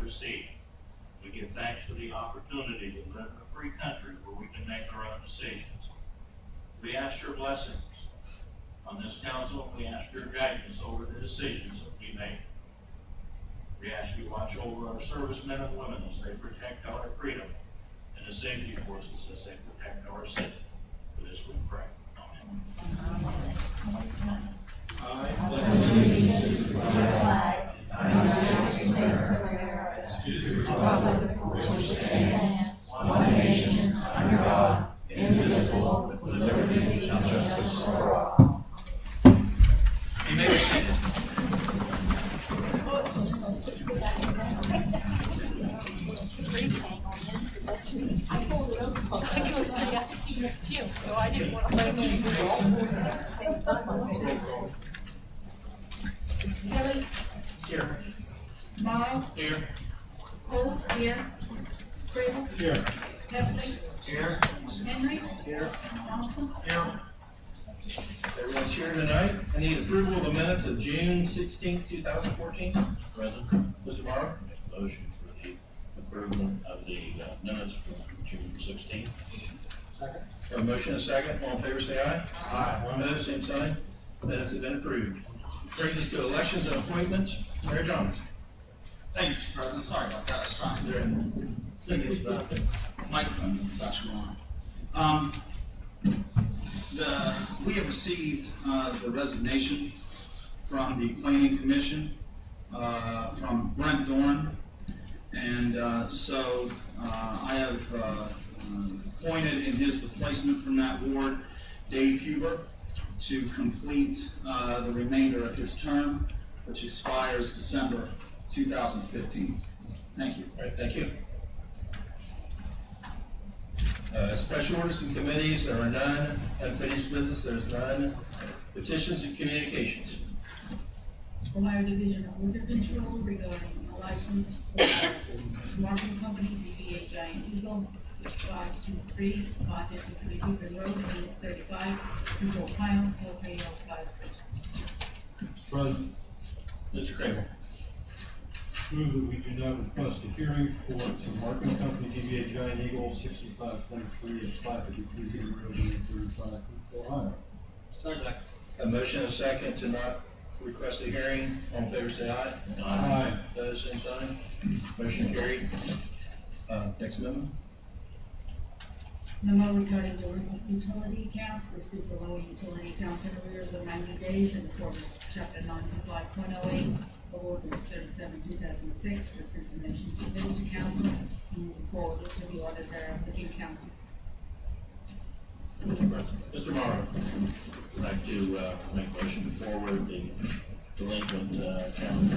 received. We give thanks for the opportunity to live in a free country where we can make our own decisions. We ask your blessings on this council. We ask your guidance over the decisions that we make. We ask you to watch over our servicemen and women as they protect our freedom, and the safety forces as they protect our city. For this we pray. Amen. I pledge allegiance to the flag of the United States of America, to the republic which stands one nation under God, indivisible, with liberty and justice for all. You may be seated. I pulled it over because I seen it too, so I didn't want to let you Kelly? Here. Morrow? Here. Cole? Here. Crable? Here. Hefley? Here. Henry? Here. Johnson? Here. Everyone's here tonight. I need approval of the minutes of June 16th, 2014. Present. Mr. Morrow? Motion for the approval of the minutes from June 16th. Second. A motion and a second. All in favor, say aye. Aye. Opposed, same sign. Minutes have been approved. Brings us to elections and appointments. Mayor Johnson. Thank you, Mr. President. Sorry about that. I was trying to see if the microphones and such were on. We have received the resignation from the Planning Commission from Brent Dorn, and so I have appointed in his replacement from that board Dave Huber to complete the remainder of his term, which expires December 2015. Thank you. All right, thank you. Special orders and committees, there are none. Unfinished business, there's none. Petitions and communications. Ohio Division of Liquor Control regarding a license for marketing company, DBA Giant Eagle, 6523, 553 Beacon Road, Unit 35, Hugo, Ohio, 43056. President, Mr. Crable. move that we do not request a hearing for marketing company DBA Giant Eagle 6523 at 553 Beacon Road, Unit 35, Ohio. Second. A motion and a second to not request a hearing. All in favor, say aye. Aye. Opposed, same sign. Motion carried. Next amendment. Memo regarding delinquent utility accounts, listed below utility accounts in arrears of 90 days in accordance with chapter 95.08 of ordinance 37, 2006. This information is submitted to council and will be forwarded to the auditor of the county. Mr. Morrow. I'd like to make a motion to forward the delinquent account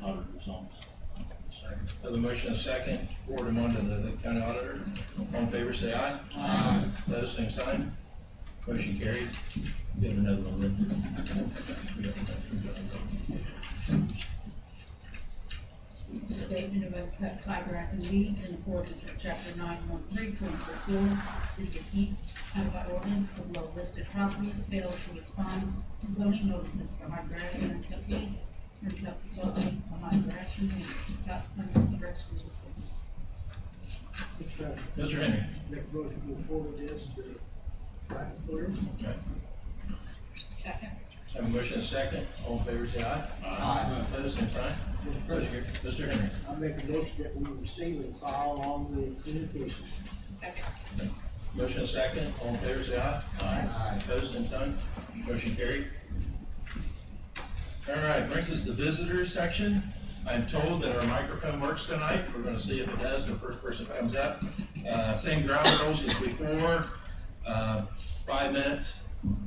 auditor's office. Second. Have a motion and a second. Forward them on to the county auditor. All in favor, say aye. Aye. Opposed, same sign. Motion carried. We have another one, Rick. Statement of uncut fiberglass and weeds in accordance with chapter 913.44, City of Heath, codified ordinance, the below listed properties failed to respond to zoning notices for high grass and uncut weeds, and subsequently, the high grass and weeds cut under the direction of the city. Mr. Henry. Make a motion to forward this to private clearance. Okay. Second. Have a motion and a second. All in favor, say aye. Aye. Opposed, same sign. Mr. President, Mr. Henry. I make a motion that we receive and file along the communication. Second. Motion and a second. All in favor, say aye. Aye. Opposed, same sign. Motion carried. All right, brings us to the visitors section. I'm told that our microphone works tonight. We're going to see if it does. The first person comes up. Same ground rules as before. 5 minutes.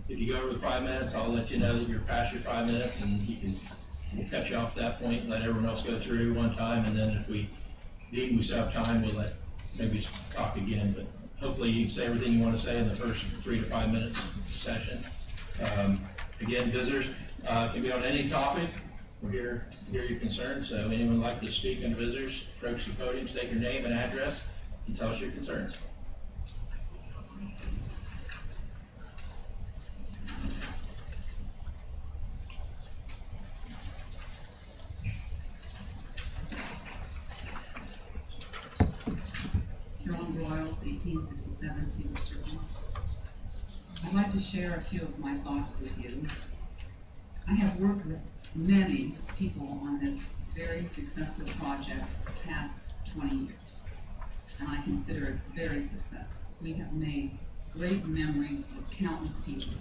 If you go over the 5 minutes, I'll let you know that you're past your 5 minutes, and we'll cut you off at that point and let everyone else go through one time. And then if we need, we still have time, we'll let maybe talk again. But hopefully you can say everything you want to say in the first 3 to 5 minutes session. Again, visitors can be on any topic. We're here to hear your concerns. So anyone would like to speak on visitors, approach the podium, state your name and address, and tell us your concerns. Royals, 1867 Cedar Circle. I'd like to share a few of my thoughts with you. I have worked with many people on this very successful project the past 20 years, and I consider it very successful. We have made great memories with countless people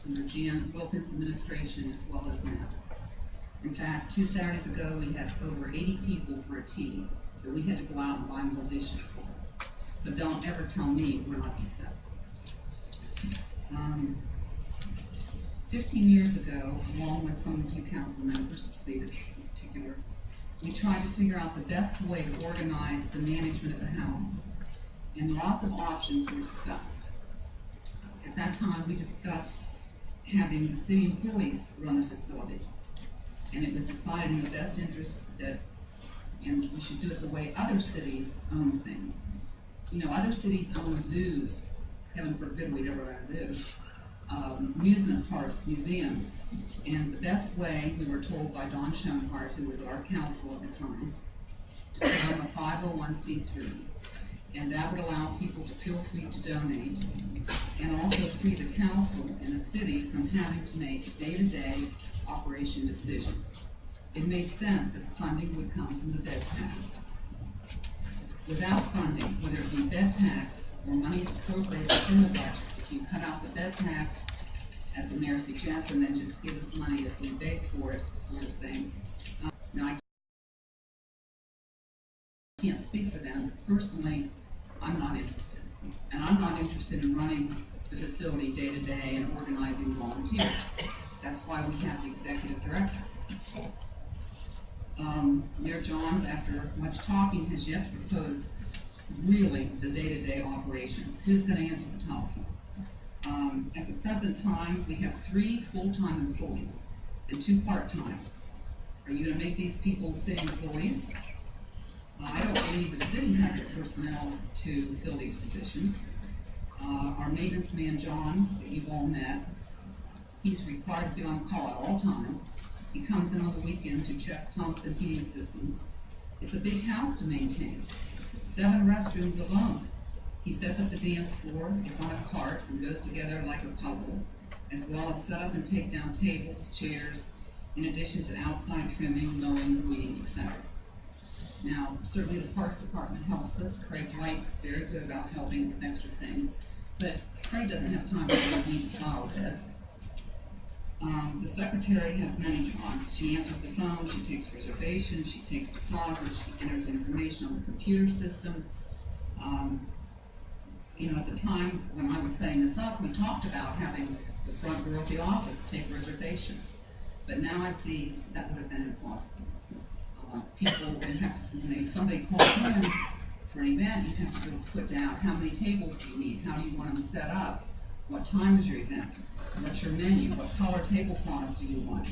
under Jan Wilkins' administration as well as now. In fact, 2 Saturdays ago, we had over 80 people for a tea that we had to go out and buy more dishes for. So don't ever tell me we're not successful. 15 years ago, along with some of you council members, Cletus in particular, we tried to figure out the best way to organize the management of the house, and lots of options were discussed. At that time, we discussed having the city employees run the facility, and it was decided in the best interest that, and we should do it the way other cities own things. You know, other cities own zoos. Heaven forbid we'd ever own a zoo. Amusement parks, museums, and the best way, we were told by Don Schoenhart, who was our counsel at the time, to become a 501c3, and that would allow people to feel free to donate, and also free the council and the city from having to make day-to-day operation decisions. It made sense that the funding would come from the bed tax. Without funding, whether it be bed tax or monies appropriated in the budget, if you cut out the bed tax, as the mayor suggests, and then just give us money as we beg for it, sort of thing. Now, I can't speak for them. Personally, I'm not interested. And I'm not interested in running the facility day to day and organizing volunteers. That's why we have the executive director. Mayor Johns, after much talking, has yet to propose really the day-to-day operations. Who's going to answer the telephone? At the present time, we have 3 full-time employees and 2 part-time. Are you going to make these people city employees? I don't believe the city has the personnel to fill these positions. Our maintenance man, John, that you've all met, he's required to be on call at all times. He comes in on the weekend to check pumps and heating systems. It's a big house to maintain. 7 restrooms alone. He sets up the dance floor, it's on a cart, and goes together like a puzzle, as well as set up and take down tables, chairs, in addition to outside trimming, mowing, weeding, etc. Now, certainly the Parks Department helps us. Craig White's very good about helping with extra things, but Craig doesn't have time to weed the flower beds. The secretary has many jobs. She answers the phone, she takes reservations, she takes deposits, she enters information on the computer system. You know, at the time when I was setting this up, we talked about having the front door of the office take reservations. But now I see that would have been impossible. People would have to, when somebody calls in for an event, you have to go put down how many tables do you need, how do you want them set up, what time is your event, what's your menu, what color tablecloths do you want.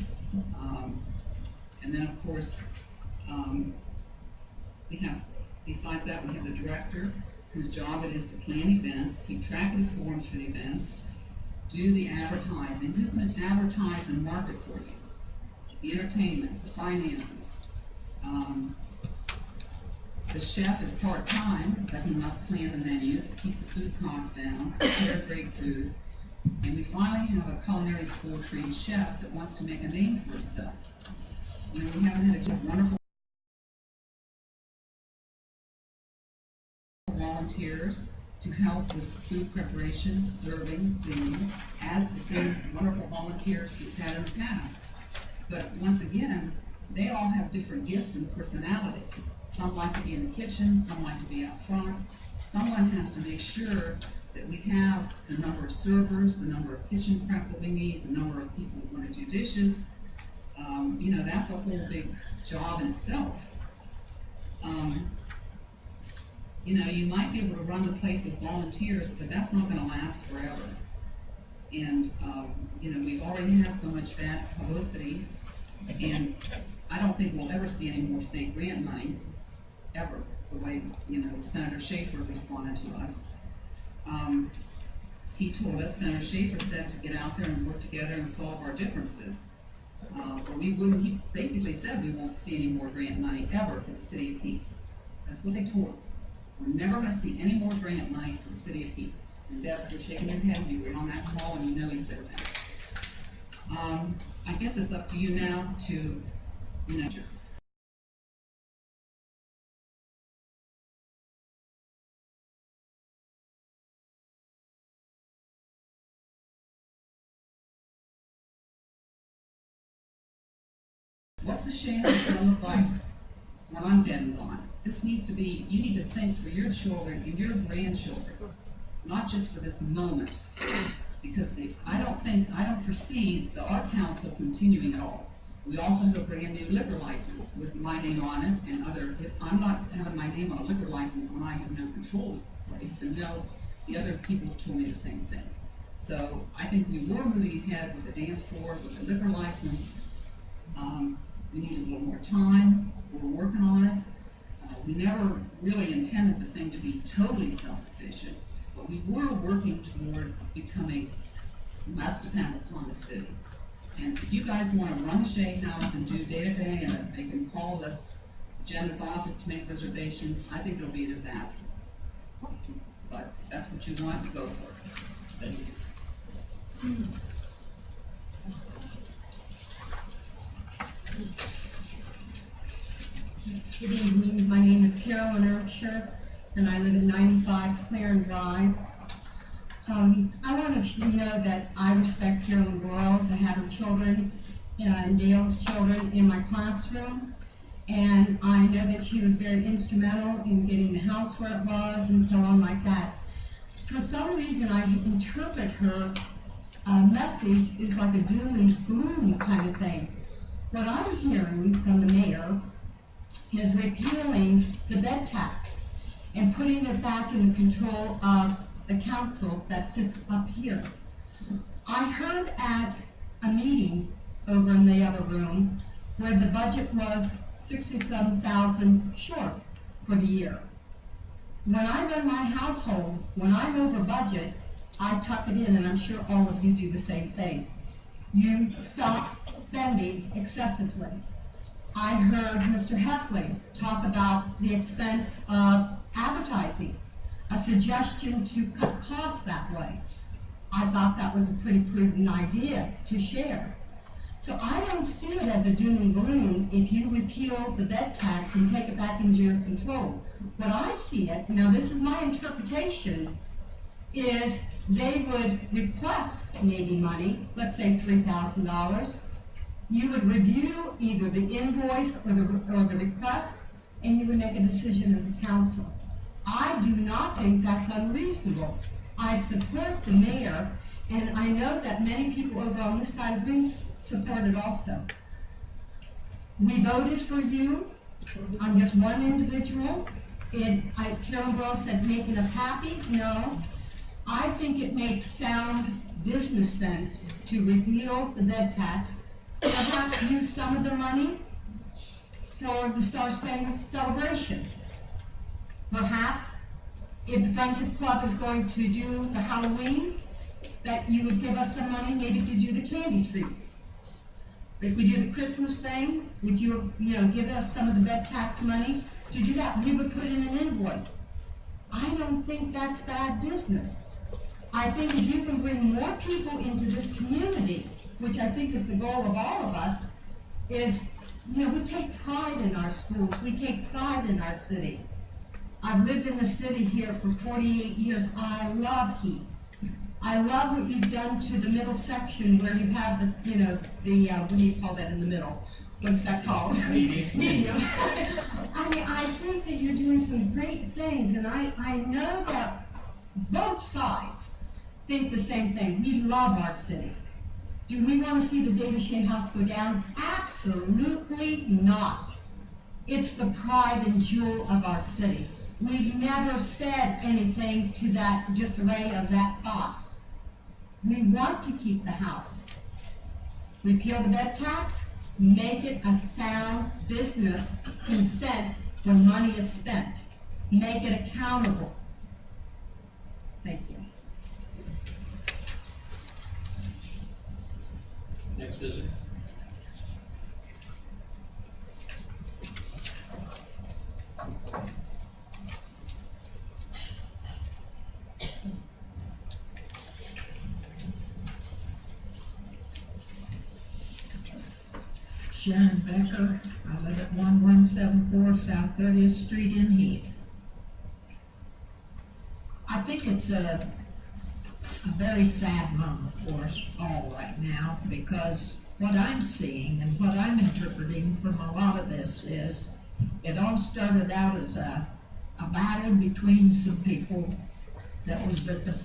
And then of course, we have, besides that, we have the director, whose job it is to plan events, keep track of the forms for the events, do the advertising. Who's going to advertise and market for you? The entertainment, the finances. The chef is part-time, but he must plan the menus, keep the food costs down, prepare great food. And we finally have a culinary school trained chef that wants to make a name for himself. You know, we haven't had a wonderful volunteers to help with food preparation, serving, cleaning, as the same wonderful volunteers we've had in the past. But once again, they all have different gifts and personalities. Some like to be in the kitchen, some like to be out front. Someone has to make sure that we have the number of servers, the number of kitchen prep that we need, the number of people who want to do dishes. You know, that's a whole big job in itself. You know, you might be able to run the place with volunteers, but that's not going to last forever. And, you know, we've already had so much bad publicity, and I don't think we'll ever see any more state grant money, ever, the way, you know, Senator Schaefer responded to us. He told us, Senator Schaefer said to get out there and work together and solve our differences. But we wouldn't, he basically said we won't see any more grant money ever for the city of Heath. That's what they told us. We're never gonna see any more grant money for the city of Heath. And Deb, you're shaking your head, you were on that call and you know he said that. I guess it's up to you now to, you know, what's the Shannon's gonna look like when I'm dead and gone? This needs to be, you need to think for your children and your grandchildren, not just for this moment. Because I don't foresee the art council continuing at all. We also have a brand new liquor license with my name on it and other, if I'm not having my name on a liquor license when I have no control of the place, and no, the other people have told me the same thing. So I think we were moving ahead with the dance floor, with the liquor license. We need a little more time, we're working on it. We never really intended the thing to be totally self-sufficient, but we were working toward becoming less dependent upon the city. And if you guys wanna run the Shea House and do day-to-day, and they can call the Jenna's office to make reservations, I think it'll be a disaster. But if that's what you want, go for it. Thank you. Good evening, my name is Carolyn Erksher, and I live at 95 Claren Drive. I want to know that I respect Carolyn Broyles. I had her children, and Dale's children in my classroom, and I know that she was very instrumental in getting the house where it was and so on like that. For some reason, I interpret her message is like a doom and gloom kind of thing. What I'm hearing from the mayor is repealing the bed tax and putting it back in the control of the council that sits up here. I heard at a meeting over in the other room where the budget was $67,000 short for the year. When I run my household, when I'm over budget, I tuck it in, and I'm sure all of you do the same thing. You stop spending excessively. I heard Mr. Heffley talk about the expense of advertising, a suggestion to cut costs that way. I thought that was a pretty prudent idea to share. So I don't see it as a doom and gloom if you repeal the bed tax and take it back into your control. What I see it, now this is my interpretation, is they would request maybe money, let's say $3,000. You would review either the invoice or the request, and you would make a decision as a council. I do not think that's unreasonable. I support the mayor, and I know that many people over on this side of the room support it also. We voted for you. I'm just one individual. Carol Broyles said making us happy. No. I think it makes sound business sense to repeal the bed tax, perhaps use some of the money for the Star Spangled Celebration. Perhaps, if the Friendship Club is going to do the Halloween, that you would give us some money maybe to do the candy trees. If we do the Christmas thing, would you give us some of the bed tax money to do that? We would put in an invoice. I don't think that's bad business. I think if you can bring more people into this community, which I think is the goal of all of us, is, we take pride in our schools, we take pride in our city. I've lived in the city here for 48 years. I love Heath. I love what you've done to the middle section where you have what do you call that in the middle? What's that called? Medium. I mean, I think that you're doing some great things, and I know that both sides think the same thing. We love our city. Do we want to see the David Shea House go down? Absolutely not. It's the pride and jewel of our city. We've never said anything to that disarray of that thought. We want to keep the house. Repeal the bed tax, make it a sound business consent when money is spent. Make it accountable. Thank you. Next visitor. Sharon Becker. I live at 1174 South 30th Street in Heath. I think it's a very sad moment for us all right now, because what I'm seeing and what I'm interpreting from a lot of this is it all started out as a battle between some people that was at the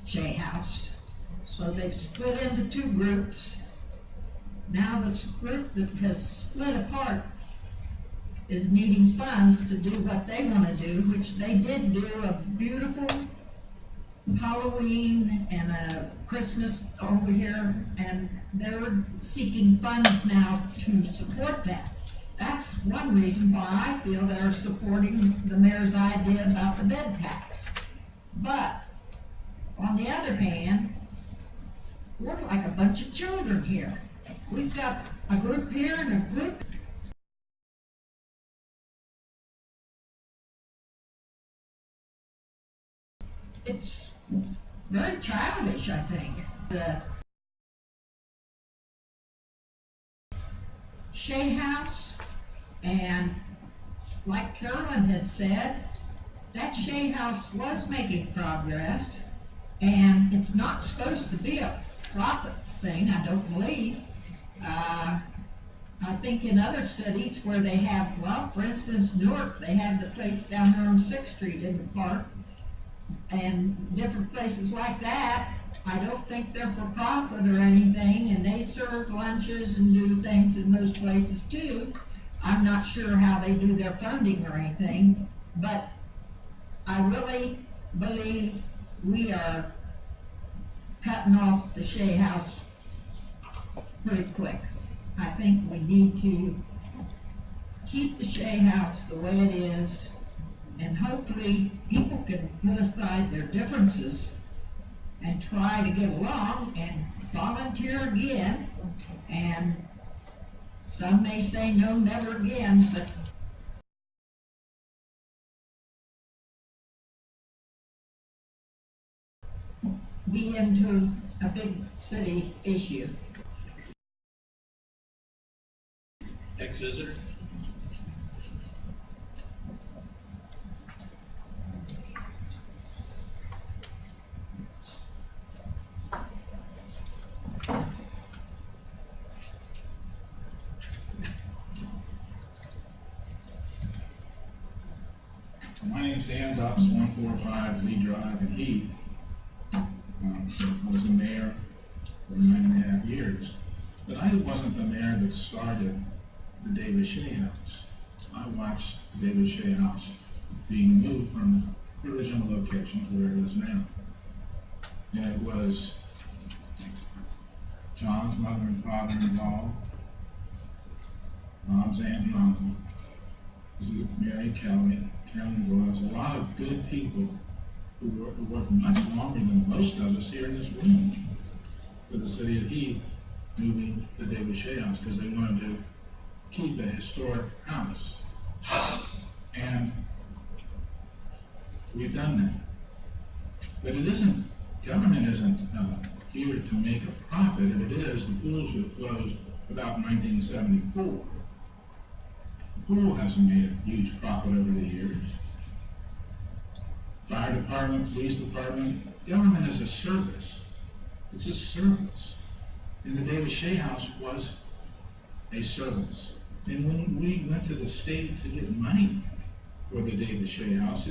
Shea House. So they've split into two groups. Now this group that has split apart is needing funds to do what they want to do, which they did do a beautiful Halloween and a Christmas over here, and they're seeking funds now to support that. That's one reason why I feel they're supporting the mayor's idea about the bed tax. But on the other hand, we're like a bunch of children here. We've got a group here and a group. It's very childish, I think. The Shea House, and like Carolyn had said, that Shea House was making progress, and it's not supposed to be a profit thing, I don't believe. I think in other cities where they have, well, for instance, Newark, they have the place down there on 6th Street in the park, and different places like that. I don't think they're for profit or anything, and they serve lunches and do things in those places too. I'm not sure how they do their funding or anything, but I really believe we are cutting off the Shea House pretty quick. I think we need to keep the Shea House the way it is, and hopefully people can put aside their differences and try to get along and volunteer again. And some may say no, never again, but be into a big city issue. Ex-visitor? My name's Dan Dupps, 145 Lee Drive in Heath. I was the mayor for 9.5 years, but I wasn't the mayor that started the David Shea House. I watched the David Shea House being moved from the original location to where it is now. And it was John's mother and father involved, Mom's aunt and uncle, Mary Kelly, Karen was, a lot of good people who worked much longer than most of us here in this room for the city of Heath moving the David Shea House because they wanted to keep a historic house. And we've done that. But it isn't, government isn't here to make a profit. If it is, the pools were closed about 1974. The pool hasn't made a huge profit over the years. Fire department, police department, government is a service. It's a service. And the David Shea House was a service. And when we went to the state to get money for the David Shea House,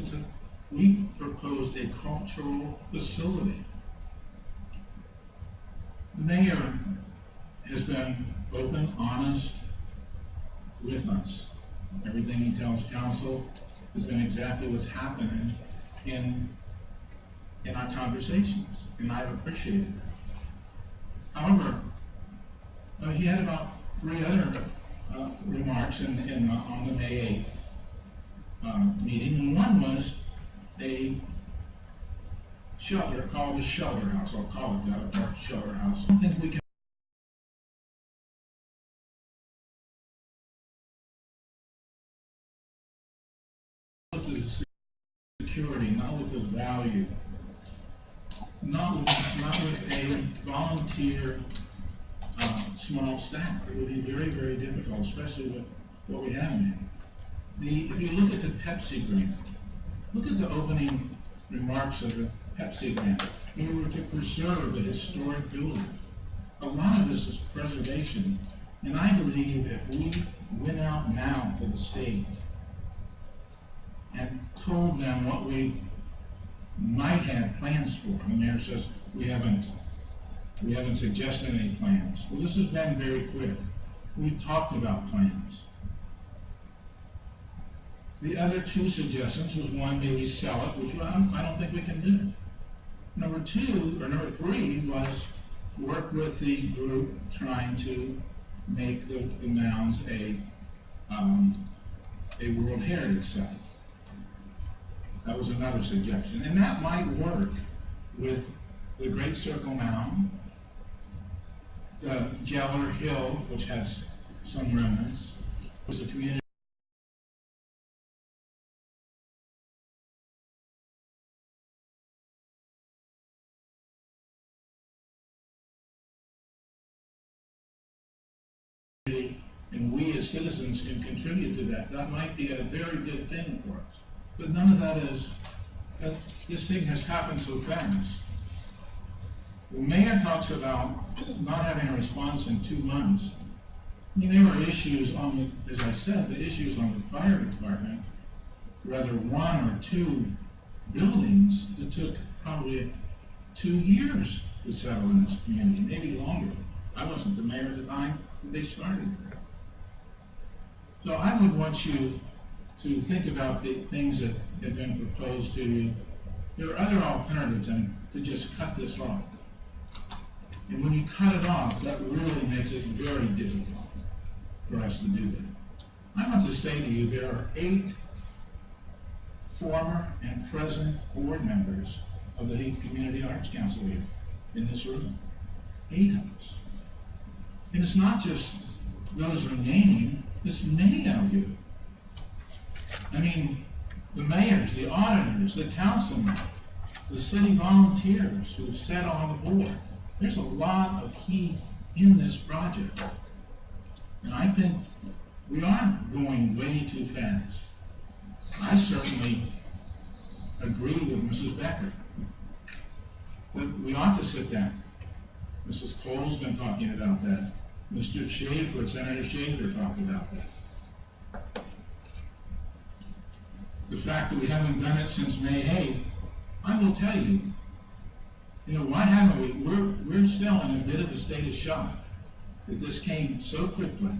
we proposed a cultural facility. The mayor has been open, honest with us. Everything he tells council has been exactly what's happening in our conversations, and I've appreciated that. However, he had about 3 other remarks on the May 8th meeting, and one was a shelter, called a shelter house. I'll call it that, a park shelter house. I don't think we can with the security, not with the value, not with a volunteer small staff. It would be very, very difficult, especially with what we have now. If you look at the Pepsi grant, look at the opening remarks of the Pepsi grant. We were to preserve the historic building. A lot of this is preservation, and I believe if we went out now to the state and told them what we might have plans for, the mayor says we haven't suggested any plans. Well, this has been very clear. We've talked about plans. The other two suggestions was one, maybe sell it, which I don't think we can do. Number three was work with the group trying to make the mounds a World Heritage Site. That was another suggestion, and that might work with the Great Circle Mound, the Geller Hill, which has some remnants, was a community and we as citizens can contribute to that. That might be a very good thing for us. But none of that is, this thing has happened so fast. The mayor talks about not having a response in 2 months. I mean, there were issues on the, as I said, the issues on the fire department, rather 1 or 2 buildings that took probably 2 years to settle in this community, maybe longer. I wasn't the mayor at the time that they started. So I would want you to think about the things that have been proposed to you. There are other alternatives than to just cut this off. And when you cut it off, that really makes it very difficult for us to do that. I want to say to you, there are 8 former and present board members of the Heath Community Arts Council here in this room. 8 of us. And it's not just those remaining, it's many of you. I mean, the mayors, the auditors, the councilmen, the city volunteers who sat on the board. There's a lot of heat in this project. And I think we are going way too fast. I certainly agree with Mrs. Becker that we ought to sit down. Mrs. Cole's been talking about that. Mr. Schaefer, Senator Schaefer talked about that. The fact that we haven't done it since May 8th, I will tell you, why haven't we? We're still in a bit of a state of shock that this came so quickly.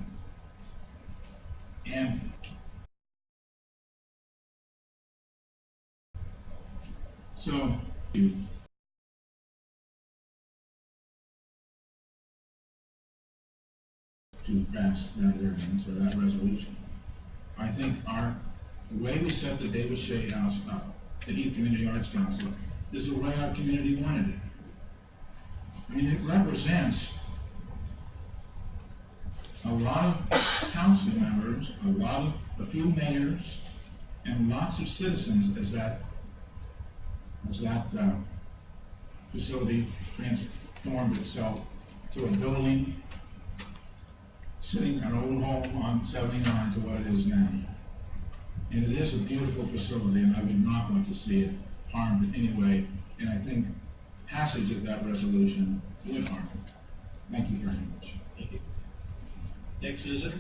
And so, to pass that ordinance or that resolution. I think the way we set the David Shea House up, the Heath Community Arts Council, is the way our community wanted it. I mean, it represents a lot of council members, a few mayors, and lots of citizens as that facility transformed itself to a building sitting an old home on 79 to what it is now. And it is a beautiful facility, and I would not want to see it harmed in any way. And I think passage of that resolution would harm it. Thank you very much. Thank you. Next visitor.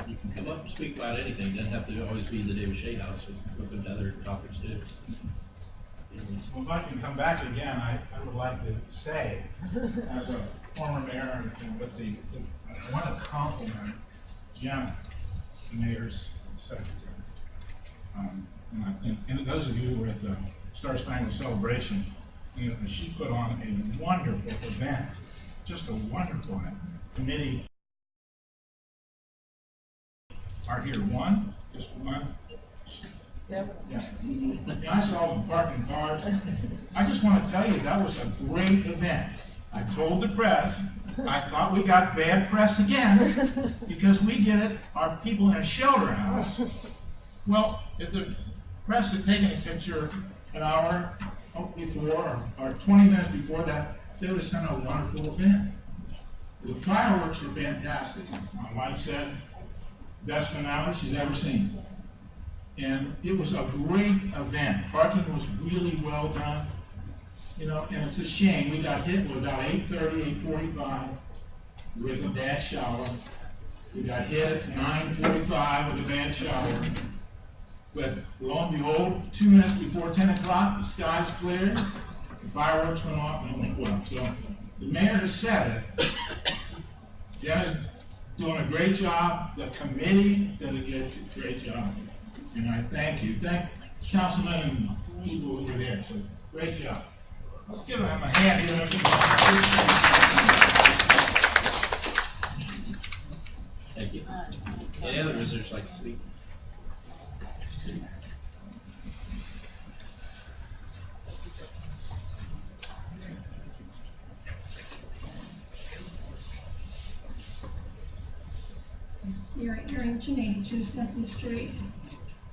You can come up and speak about anything. It doesn't have to always be the David Shea House. We can look into other topics too. Well, if I can come back again, I would like to say, as a former mayor and with I want to compliment Jenna, the mayor's secretary. And I think, and those of you who were at the Star Spangled Celebration, she put on a wonderful event, just a wonderful event. Committee are here, just one. Yeah. I saw them parking cars. I just want to tell you, that was a great event. I told the press, I thought we got bad press again because we get our people in a shelter house. Well, if the press had taken a picture an hour before, or 20 minutes before that, they would have sent a wonderful event. The fireworks were fantastic. My wife said, best finale she's ever seen. And it was a great event. Parking was really well done. You know, and it's a shame, we got hit with about 8:30, 8:45 with a bad shower. We got hit at 9:45 with a bad shower. But lo and behold, 2 minutes before 10 o'clock, the skies cleared, the fireworks went off, and it went well. So the mayor has said it. Jenna's doing a great job. The committee did a great job. And I thank you. Thanks, councilmen and people who were there. So great job. Let's give them a hand here. Thank you. Any other visitors like to speak? Hearing 282 Second Street.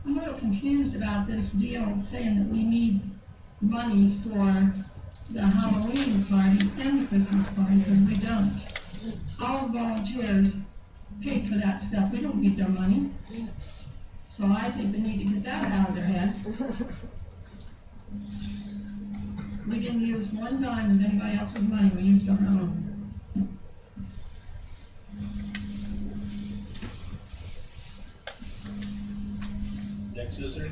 I'm a little confused about this deal saying that we need money for the Halloween party and the Christmas party, because we don't. All volunteers paid for that stuff. We don't need their money. So I think they need to get that out of their heads. We didn't use one dime of anybody else's money. We used our own. Next visitor?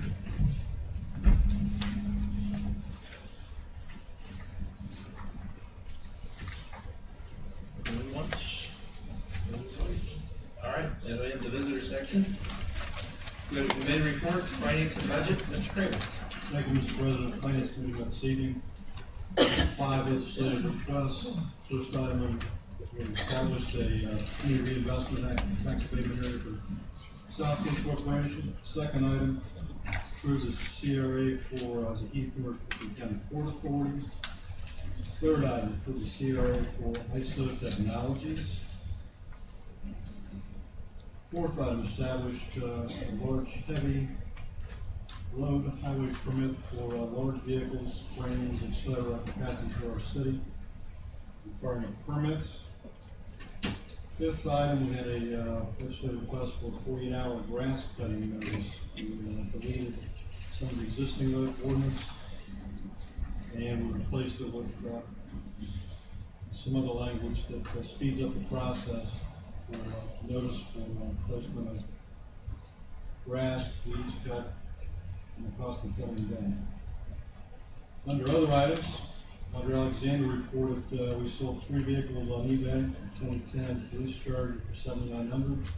Going once? Going twice? All right, then we have the visitor section. Go to committee reports, finance and budget, Mr. Craven. Thank you, Mr. President. Finance Committee met this evening. 5 legislative requests. First item, we established a community reinvestment act tax payment area for Southgate Corporation. Second item, approves a CRA for the Heath County Port Authority. Third item, approves a CRA for ISO Technologies. Fourth item, established a large heavy load highway permit for large vehicles, cranes, etc. passing through our city, requiring a permit. Fifth item, we had a legislative request for a 48-hour grass cutting notice. We deleted some of the existing ordinance, and we replaced it with some other language that speeds up the process for notice for placement of grass, weeds cut, and the cost of cutting down. Under other items, under Alexander reported we sold 3 vehicles on eBay, 2010 police charger for $7,900,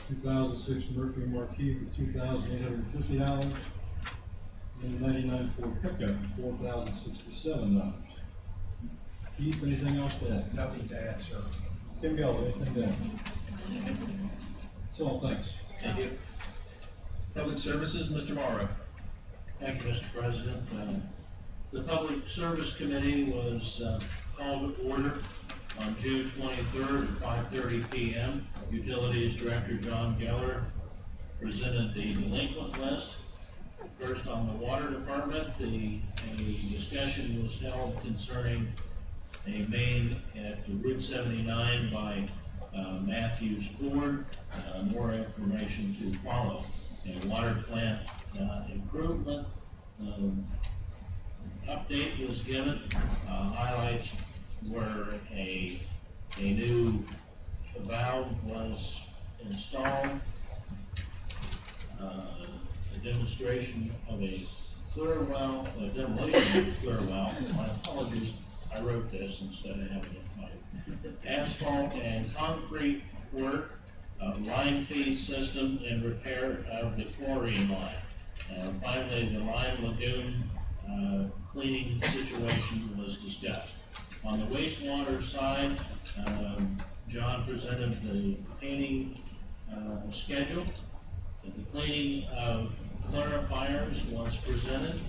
2006 Mercury Marquis for $2,850, and a 99 Ford pickup for $4,067. Heath, anything else to add? Nothing to add, sir. Kim Geller, anything to add? That's all, thanks. Thank you. Public Services, Mr. Morrow. Thank you, Mr. President. The Public Service Committee was called to order on June 23rd at 5:30 p.m. Utilities Director John Geller presented the delinquent list. First, on the Water Department, a discussion was held concerning a main at Route 79 by Matthews Ford. More information to follow. A water plant improvement update was given. Highlights were a new valve was installed, a demonstration of a clear well, a demolition of a clear well. My apologies, I wrote this instead of having it typed. Asphalt and concrete work, line feed system, and repair of the chlorine line. Finally, the Lime Lagoon cleaning situation was discussed. On the wastewater side, John presented the painting schedule. The cleaning of clarifiers was presented.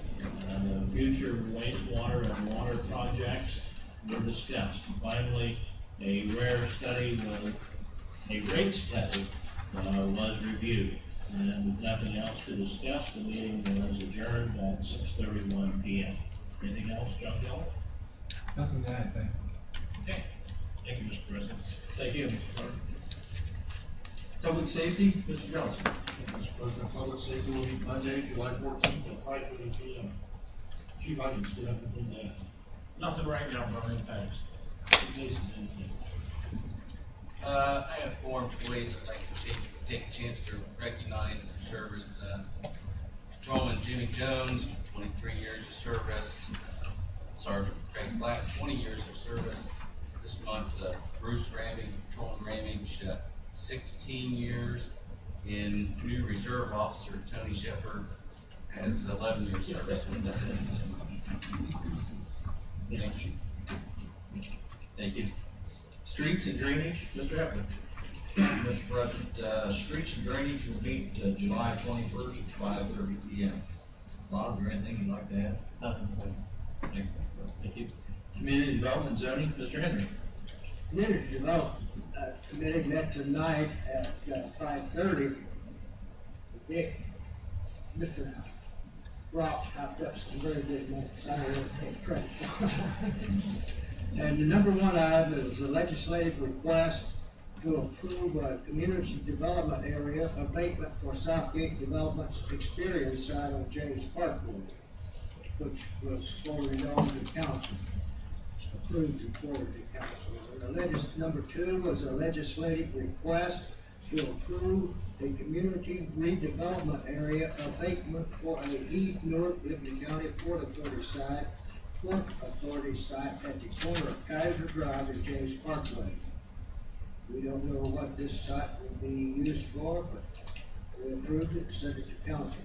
Future wastewater and water projects were discussed. Finally, a rate study was reviewed. And with nothing else to discuss, the meeting is adjourned at 6:31 PM. Anything else, John Gill? Nothing to add, thank you. Okay. Thank you, Mr. President. Thank you. Public safety, Mr. Johnson. Mr. President, Public Safety will meet Monday, July 14th at 5:30 PM. Chief, I can still have anything to add. Nothing right now, Brian, thanks. Jason, anything? I have 4 employees I'd like to take a chance to recognize their service. Patrolman Jimmy Jones, 23 years of service. Sergeant Craig Black, 20 years of service. This month, Bruce Ramage, Patrolman Ramage, 16 years. And new reserve officer Tony Shepard has 11 years service with the city this month. Thank you. Thank you. Streets and drainage, Mr. Heflin. Mr. President, streets and drainage will meet July 21st at 5:30 PM. Bob, is there anything you'd like to add? Nothing. Thanks. Thank you. Community development zoning, Mr. Henry. Community Development Committee met tonight at 5:30. Mr. Ross typed up some very good minutes. I don't really take credit for them. And the number one item is a legislative request to approve a community development area abatement for Southgate Development's Experience site on James Parkway, which was forwarded on to council, approved and forwarded to council. And number two was a legislative request to approve a community redevelopment area abatement for a Heath Newark, Liberty County Port Authority site at the corner of Kaiser Drive and James Parkway. We don't know what this site will be used for, but we approved it and sent it to council.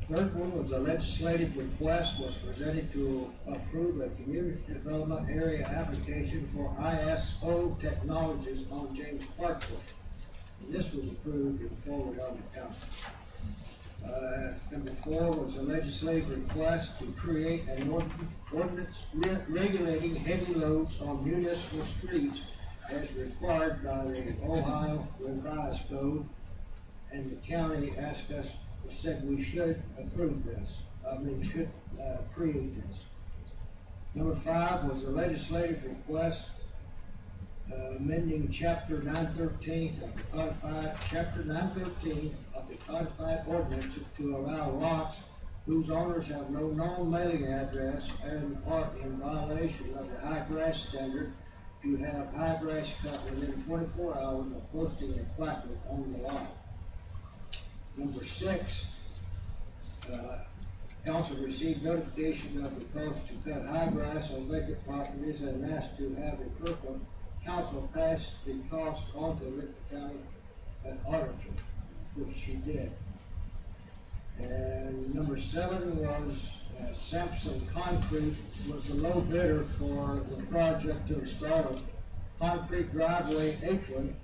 Third one was a legislative request was presented to approve a community development area application for ISO Technologies on James Parkway. And this was approved and forwarded on to council. Number four was a legislative request to create an ordinance regulating heavy loads on municipal streets as required by the Ohio Revised Code, and the county asked us, said we should approve this, should create this. Number five was a legislative request amending chapter 913 of the codified ordinances to allow lots whose owners have no known mailing address and are in violation of the high grass standard to have high grass cut within 24 hours of posting a placard on the lot. Number six, council received notification of the cost to cut high grass on vacant properties and asked to have a clerk of council pass the cost on to Liberty County auditor, which she did. And number seven was Sampson Concrete was the low bidder for the project to install a concrete driveway apron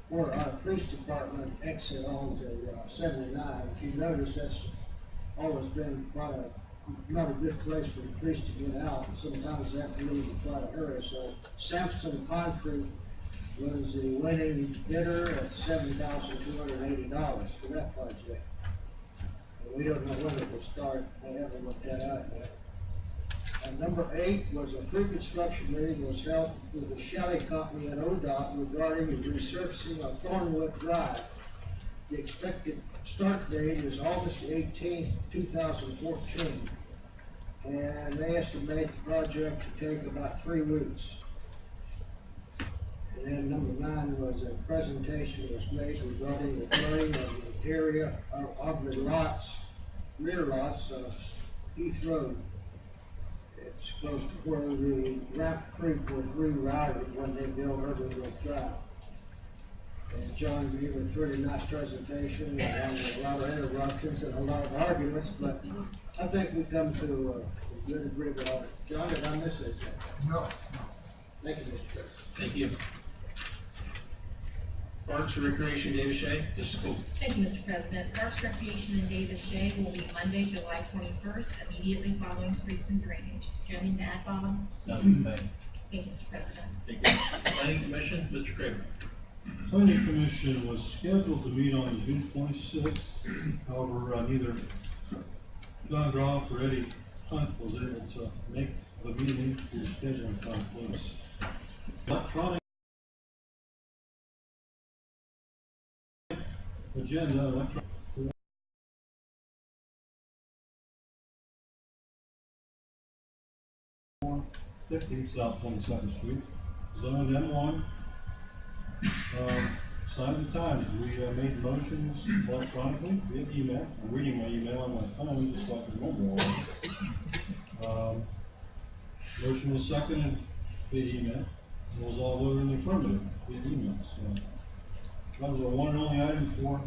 for our police department exit onto 79. If you notice, that's always been quite not a good place for the police to get out, and sometimes they have to leave in quite a hurry. So Sampson Concrete was the winning bidder at $7,280 for that project. And we don't know when it will start. They haven't looked that out yet. And number eight was a pre-construction meeting was held with the Shelley Company at ODOT regarding the resurfacing of Thornwood Drive. The expected start date is August 18th, 2014. And they estimate the project to take about 3 weeks. And then number nine was a presentation was made regarding the flooding of the area of the rear lots of Heath Road. It's close to where the Ramp Creek was rerouted when they built Urbanville Drive. And John gave a pretty nice presentation, and a lot of interruptions and a lot of arguments, but I think we come to a good agreement on it. John, did I miss anything? No. Thank you, Mr. President. Thank you. Parks and Recreation, David Shea. This is cool. Thank you, Mr. President. Parks, Recreation, and Davis Shea will meet Monday, July 21st, immediately following streets and drainage. Do you have anything to add, Bob? Nothing, thank you. Thank you, Mr. President. Thank you. Planning Commission, Mr. Craven. Planning Commission was scheduled to meet on June 26th. However, neither John Groff or Eddie Hunt was able to make the meeting due to scheduling conflicts. Electronic agenda, electronic 450 South 22nd Street, zoned M1. Sign the times, we made motions electronically via email. I'm reading my email on my phone just so I can remember all of it. Motion was seconded via email, and was all voted in the affirmative via email, so that was our one and only item for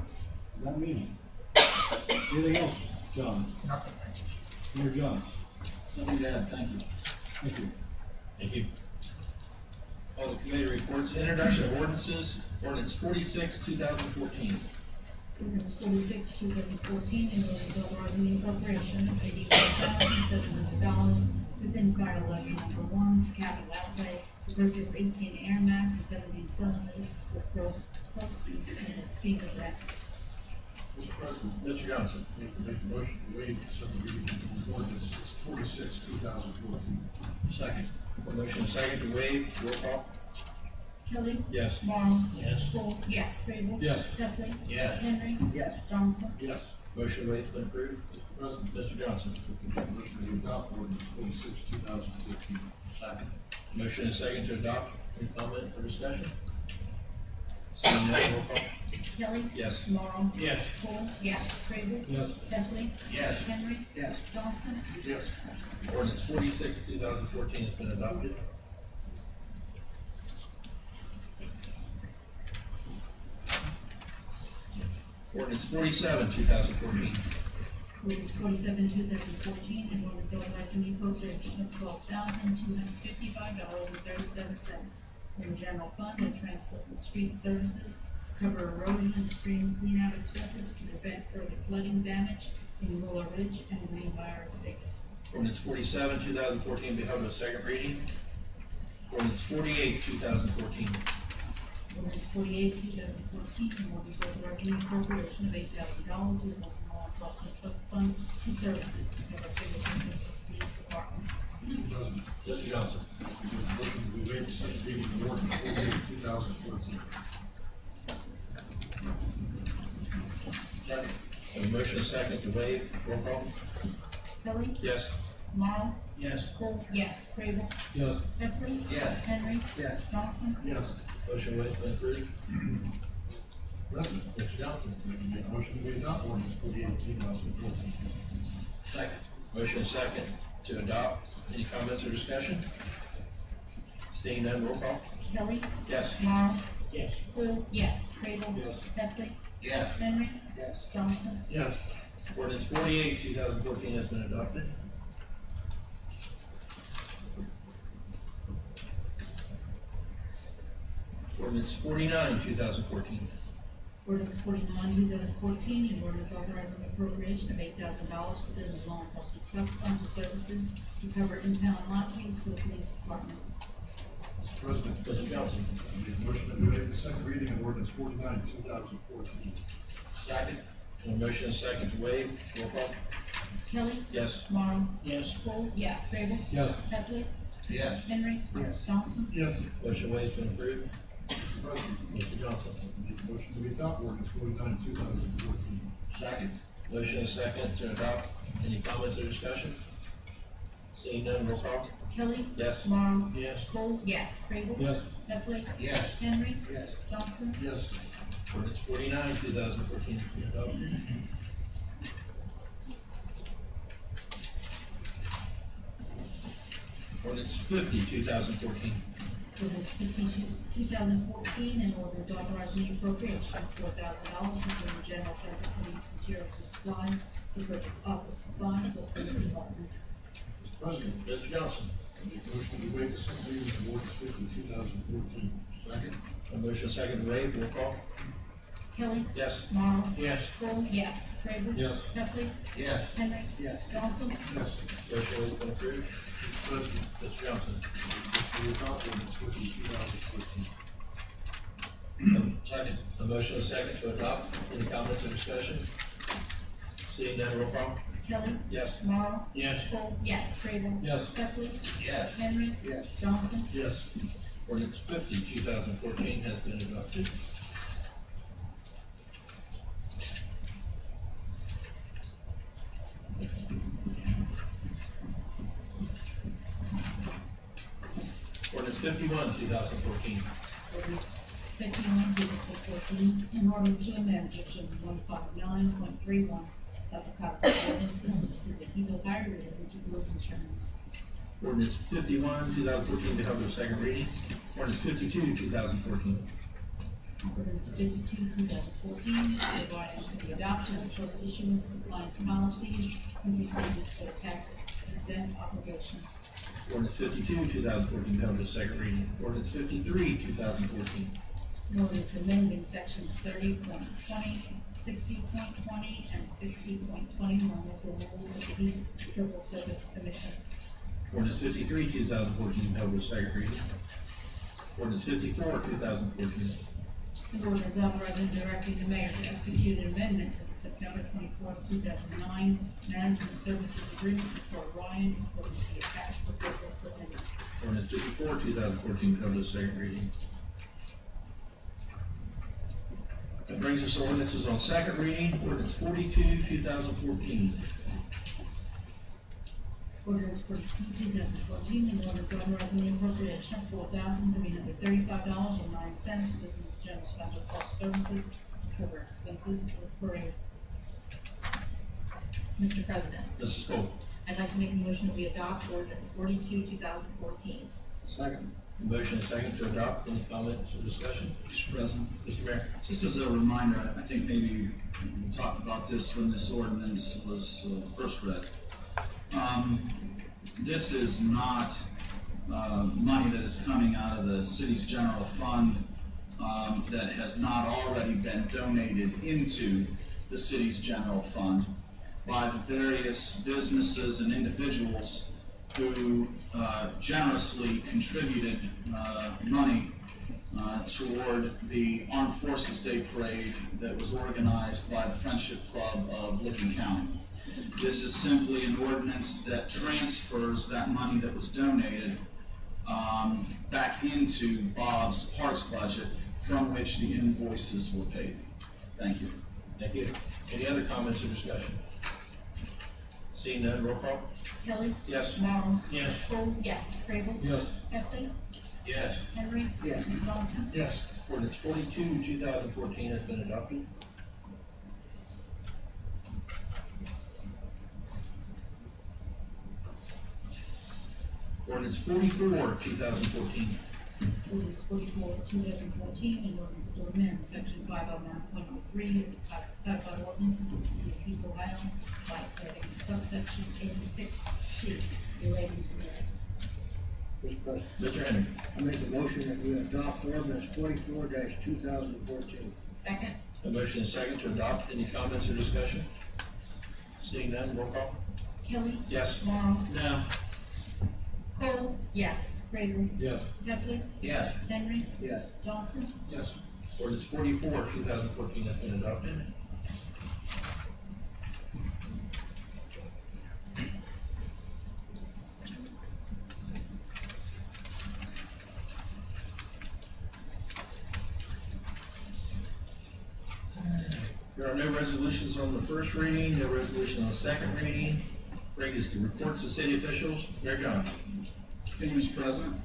that meeting. Anything else, John? Nothing. Mayor John? Nothing to add, thank you. Thank you. Thank you. All the committee reports, introduction of ordinances, ordinance 46, 2014. Ordinance 46, 2014, and ordinance authorizing the appropriation of $81,700 within fire levy number 1 for capital outlay to purchase 18 Air Max and 17 cylinders with gross proceeds in the FEMA grant. Mr. President, Mr. Johnson. make a motion to waive the second reading of ordinance 46, 2014. Second. Motion second to waive, roll call. Kelly. Yes. Morrow. Yes. Cole. Yes. Rabel. Yes. Heffley. Yes. Henry. Yes. Johnson. Yes. Motion waived been approved. Mr. President, Mr. Johnson. make a motion to adopt ordinance 46, 2014. Second. Motion is second to adopt. Any comment or discussion? Seeing none, roll call. Kelly. Yes. Morrow. Yes. Cole. Yes. Rabel. Yes. Heffley. Yes. Henry. Yes. Johnson. Yes. Ordinance 46, 2014 has been adopted. Ordinance 47, 2014. Ordinance 47, 2014, and ordinance authorizing the appropriation of $12,255.37 from the general fund and transfer to street services, cover erosion and stream cleanout expenses to prevent further flooding damage in Willow Ridge and Greenbrier Estates. Ordinance 47, 2014 be held to a second reading. Ordinance 48, 2014. Ordinance 48, 2014, and ordinance authorizing the appropriation of $8,000 with local law enforcement trust fund for services to cover fingerprinting of the police department. Mr. President, Mr. Johnson. make a motion to waive the second reading of ordinance 48, 2014. Second. A motion is second to waive, roll call. Kelly. Yes. Morrow. Yes. Cole. Yes. Rabel. Yes. Heffley. Yes. Henry. Yes. Johnson. Yes. Motion waived been approved. President, Mr. Johnson. make a motion to adopt ordinance 48, 2014. Second. Motion is second to adopt. Any comments or discussion? Seeing none, roll call. Kelly. Yes. Morrow. Yes. Cole. Yes. Rabel. Yes. Heffley. Yes. Henry. Yes. Johnson. Yes. Ordinance 48, 2014 has been adopted. Ordinance 49, 2014. Ordinance 49, 2014, and ordinance authorizing the appropriation of $8,000 within the law enforcement trust fund for services to cover impound lot fees for the police department. Mr. President, Mr. Johnson. make a motion to waive the second reading of ordinance 49, 2014. Second. A motion is second to waive, roll call. Kelly. Yes. Morrow. Yes. Cole. Yes. Rabel. Yes. Heffley. Yes. Henry. Yes. Johnson. Yes. Motion waived been approved. Mr. President, Mr. Johnson. make a motion to adopt ordinance 49, 2014. Second. Motion is second to adopt. Any comments or discussion? Seeing none, roll call. Kelly. Yes. Morrow. Yes. Cole. Yes. Rabel. Yes. Heffley. Yes. Henry. Yes. Johnson. Yes. Ordinance 49, 2014 has been adopted. Ordinance 50, 2014. Ordinance 50, 2014, and ordinance authorizing the appropriation of $4,000 within the general fund for police materials and supplies to purchase office supplies for the police department. Mr. President, Mr. Johnson. make a motion to waive the second reading of ordinance 50, 2014. Second. A motion second to waive, roll call. Kelly. Yes. Morrow. Yes. Cole. Yes. Rabel. Yes. Heffley. Yes. Henry. Yes. Johnson. Yes. Motion has been approved. Mr. President, Mr. Johnson. to adopt ordinance 50, 2014. Second. A motion and a second to adopt. Any comments or discussion? Seeing none, roll call. Kelly. Yes. Tomorrow. Yes. Cole. Yes. Craven. Yes. Heffley. Yes. Henry. Yes. Johnson. Yes. Ordinance 50, 2014 has been adopted. Ordinance 51, 2014. Ordinance 51, 2014, in order to amend section 159.31 of the Code of Ordinances of the City of Heath, Ohio, related to group insurance. Ordinance 51, 2014 to have their second reading. Ordinance 52, 2014. Ordinance 52, 2014, providing for the adoption of post issuance compliance policies and procedures for tax exempt obligations. Ordinance 52, 2014 to have their second reading. Ordinance 53, 2014. An ordinance amending sections 30.20, 60.20, and 60.21 of the rules of the Heath Civil Service Commission. Ordinance 53, 2014 to have their second reading. Ordinance 54, 2014. An ordinance authorizing and directing the mayor to execute an amendment to the September 24th, 2009 Management Services Agreement for Orion according to the attached proposal submitted. Ordinance 54, 2014 to have their second reading. That brings us to ordinances on second reading. Ordinance 42, 2014. Ordinance 42, 2014, an ordinance authorizing the appropriation of $4,335.09 within the general fund of park services to cover expenses for parade. Mr. President, Mrs. Cole. I'd like to make a motion that we adopt ordinance 42, 2014. Second. Motion and second to adopt. Any comments or discussion? Mr. President, Mr. Mayor. just as a reminder, I think maybe we talked about this when this ordinance was first read. This is not money that is coming out of the city's general fund that has not already been donated into the city's general fund by the various businesses and individuals who generously contributed money toward the Armed Forces Day Parade that was organized by the Friendship Club of Licking County. This is simply an ordinance that transfers that money that was donated back into Bob's parks budget from which the invoices were paid. Thank you. Thank you. Any other comments or discussion? Seeing none, roll call. Kelly. Yes. Tomorrow. Yes. Cole. Yes. Craven. Yes. Heffley. Yes. Henry. Yes. Johnson. Yes. Ordinance 42, 2014 has been adopted. Ordinance 44, 2014. Ordinance 44, 2014, an ordinance to amend section 509.03 of the codified ordinances of the City of Heath, Ohio by adding subsection 86C relating to roads. Mr. President, Mr. Henry. I make a motion that we adopt ordinance 44-2014. Second? A motion and second to adopt. Any comments or discussion? Seeing none, roll call. Kelly. Yes. Tomorrow. No. Cole. Yes. Craven. Yes. Heffley. Yes. Henry. Yes. Johnson. Yes. Ordinance 44, 2014 has been adopted. There are no resolutions on the first reading, no resolution on the second reading. Brings us to reports of city officials. Mayor Johnson. Thank you, Mr. President.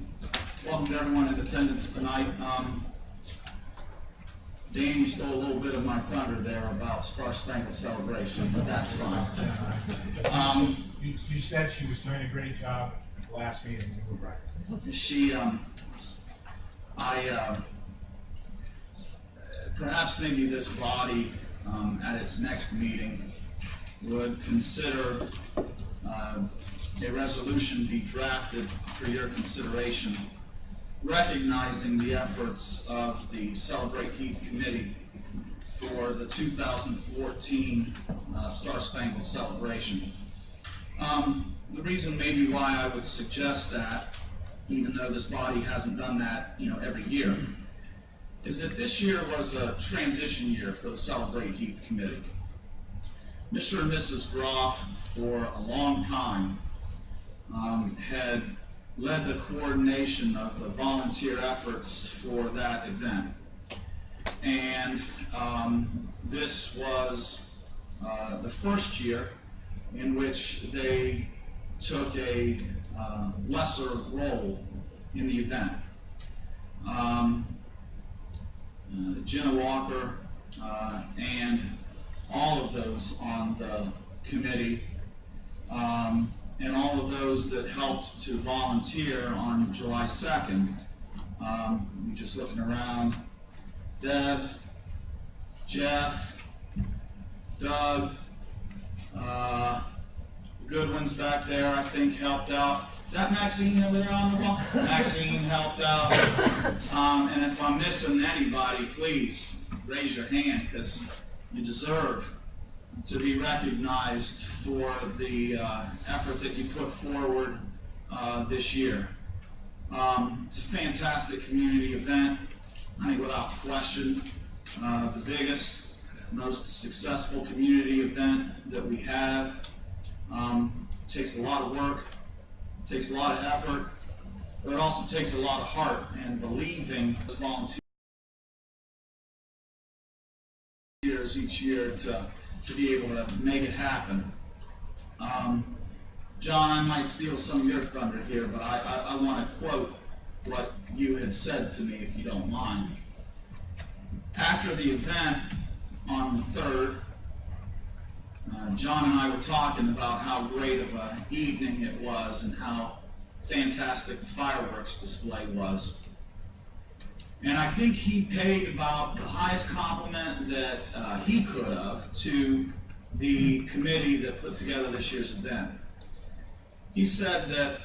Welcome to everyone in attendance tonight. Dan, you stole a little bit of my thunder there about Star Spangled Celebration, but that's fine. You said she was doing a great job at the last meeting, you were right. Perhaps maybe this body, at its next meeting, would consider a resolution be drafted for your consideration, recognizing the efforts of the Celebrate Heath Committee for the 2014 Star Spangled Celebration. The reason maybe why I would suggest that, even though this body hasn't done that, every year, is that this year was a transition year for the Celebrate Heath Committee. Mr. and Mrs. Groff, for a long time, had led the coordination of the volunteer efforts for that event. And this was the first year in which they took a lesser role in the event. Jenna Walker and all of those on the committee, and all of those that helped to volunteer on July 2nd. Just looking around, Deb, Jeff, Doug, Goodwin's back there, I think, helped out. Is that Maxine over there on the wall? Maxine helped out. And if I'm missing anybody, please raise your hand, because you deserve to be recognized for the effort that you put forward this year. It's a fantastic community event. I think without question, the biggest, most successful community event that we have. Takes a lot of work, takes a lot of effort, but it also takes a lot of heart and believing as volunteers each year to be able to make it happen. John, I might steal some of your thunder here, but I want to quote what you had said to me, if you don't mind. After the event on the 3rd, John and I were talking about how great of an evening it was and how fantastic the fireworks display was. And I think he paid about the highest compliment that he could have to the committee that put together this year's event. He said that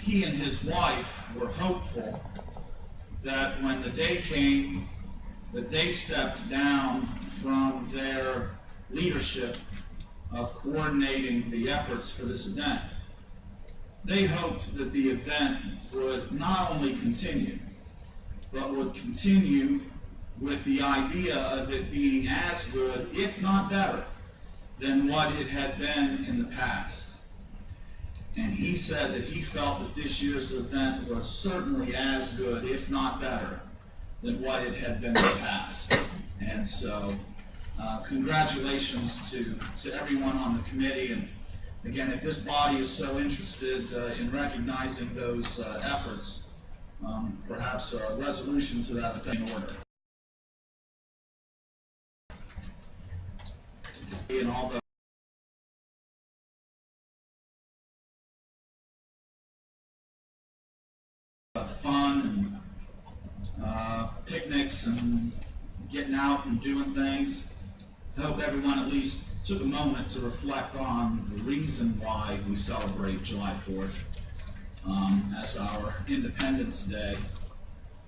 he and his wife were hopeful that when the day came that they stepped down from their leadership of coordinating the efforts for this event, they hoped that the event would not only continue, but would continue with the idea of it being as good, if not better, than what it had been in the past. And he said that he felt that this year's event was certainly as good, if not better, than what it had been in the past. And so, congratulations to everyone on the committee. And again, if this body is so interested in recognizing those efforts, perhaps a resolution to that effect in order. And all the fun and picnics and getting out and doing things. I hope everyone at least took a moment to reflect on the reason why we celebrate July 4th as our Independence Day,